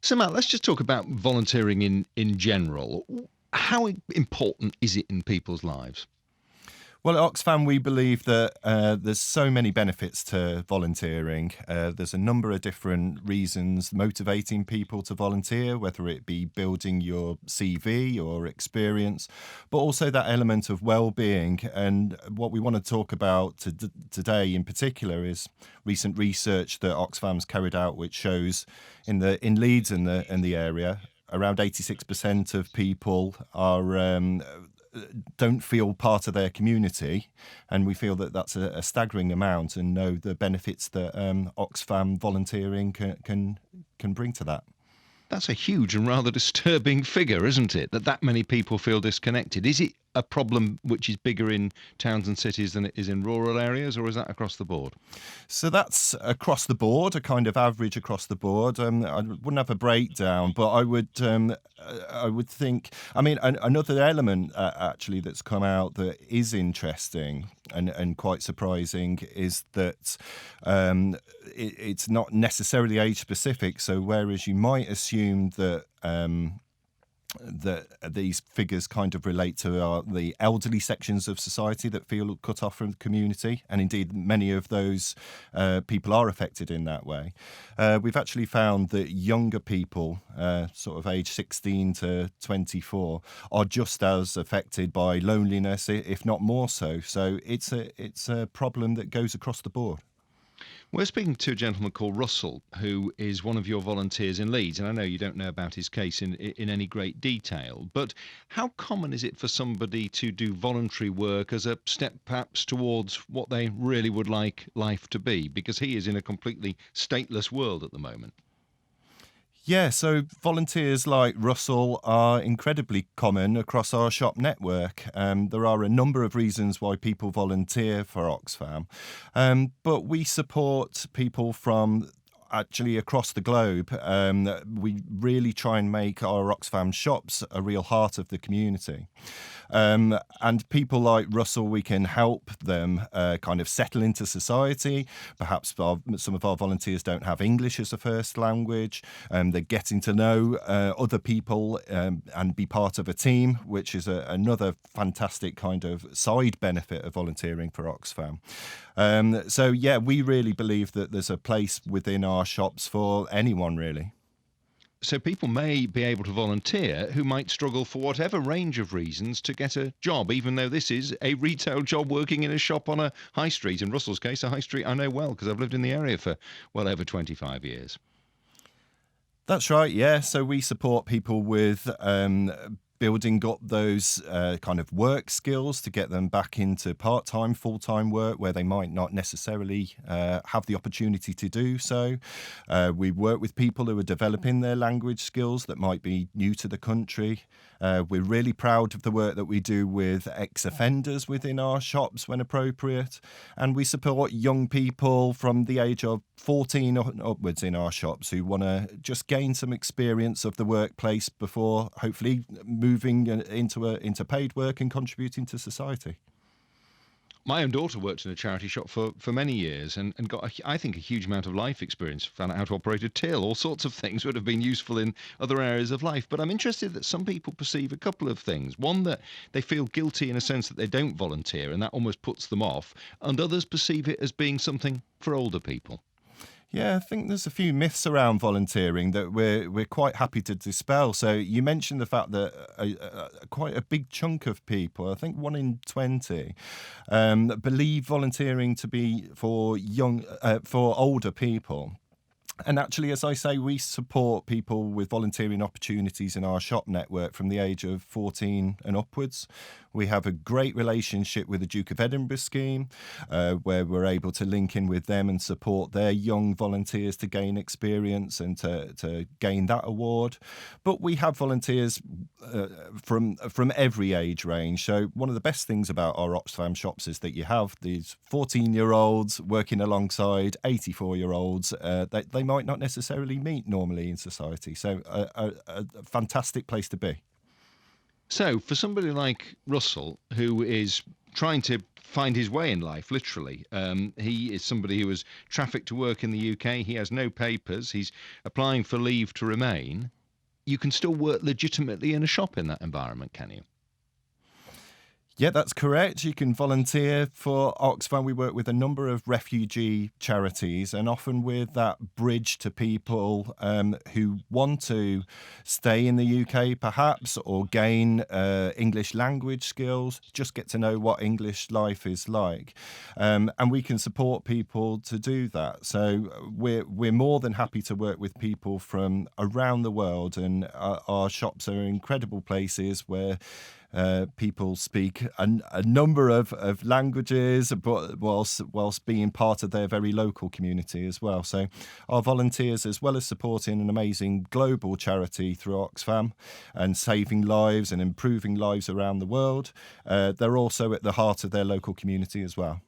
So, Matt, let's just talk about volunteering in general. How important is it in people's lives? Well, at Oxfam, we believe that there's so many benefits to volunteering. There's a number of different reasons motivating people to volunteer, whether it be building your CV or experience, but also that element of well-being. And what we want to talk about today in particular is recent research that Oxfam's carried out, which shows in Leeds and the area, around 86% of people are don't feel part of their community, and we feel that that's a staggering amount, and know the benefits that Oxfam volunteering can bring to that. That's a huge and rather disturbing figure, isn't it? That many people feel disconnected. Is it a problem which is bigger in towns and cities than it is in rural areas, or is that across the board? So that's across the board, a kind of average across the board. I wouldn't have a breakdown, but I would think. I mean, another element actually that's come out that is interesting and quite surprising is that it's not necessarily age specific. So whereas you might assume that these figures kind of relate to the elderly sections of society that feel cut off from the community, and indeed many of those people are affected in that way. We've actually found that younger people, sort of age 16 to 24, are just as affected by loneliness, if not more so. So it's a problem that goes across the board. We're speaking to a gentleman called Russell, who is one of your volunteers in Leeds, and I know you don't know about his case in any great detail, but how common is it for somebody to do voluntary work as a step perhaps towards what they really would like life to be? Because he is in a completely stateless world at the moment. Yeah, so volunteers like Russell are incredibly common across our shop network. There are a number of reasons why people volunteer for Oxfam, but we support people from actually across the globe. We really try and make our Oxfam shops a real heart of the community. And people like Russell, we can help them kind of settle into society. Perhaps some of our volunteers don't have English as a first language. They're getting to know other people and be part of a team, which is another fantastic kind of side benefit of volunteering for Oxfam. So, yeah, we really believe that there's a place within our shops for anyone, really. So people may be able to volunteer who might struggle for whatever range of reasons to get a job, even though this is a retail job working in a shop on a high street. In Russell's case, a high street I know well because I've lived in the area for well over 25 years. That's right, yeah. So we support people with building up those kind of work skills to get them back into part-time, full-time work where they might not necessarily have the opportunity to do so. We work with people who are developing their language skills that might be new to the country. We're really proud of the work that we do with ex-offenders within our shops when appropriate. And we support young people from the age of 14 upwards in our shops who want to just gain some experience of the workplace before hopefully moving into paid work and contributing to society. My own daughter worked in a charity shop for many years and got, I think, a huge amount of life experience, found out how to operate a till, all sorts of things would have been useful in other areas of life. But I'm interested that some people perceive a couple of things. One, that they feel guilty in a sense that they don't volunteer, and that almost puts them off, and others perceive it as being something for older people. Yeah, I think there's a few myths around volunteering that we're quite happy to dispel. So you mentioned the fact that quite a big chunk of people, I think 1 in 20, believe volunteering to be for older people. And actually, as I say, we support people with volunteering opportunities in our shop network from the age of 14 and upwards. We have a great relationship with the Duke of Edinburgh scheme, where we're able to link in with them and support their young volunteers to gain experience and to gain that award. But we have volunteers from every age range. So one of the best things about our Oxfam shops is that you have these 14-year-olds working alongside 84-year-olds. They might not necessarily meet normally in society. So a fantastic place to be. So, for somebody like Russell, who is trying to find his way in life, literally, he is somebody who was trafficked to work in the UK. He has no papers. He's applying for leave to remain. You can still work legitimately in a shop in that environment, can you? Yeah, that's correct. You can volunteer for Oxfam. We work with a number of refugee charities, and often with that bridge to people who want to stay in the UK, perhaps, or gain English language skills, just get to know what English life is like. And we can support people to do that. So we're more than happy to work with people from around the world, and our shops are incredible places where people speak a number of languages, but whilst being part of their very local community as well. So our volunteers, as well as supporting an amazing global charity through Oxfam and saving lives and improving lives around the world, they're also at the heart of their local community as well.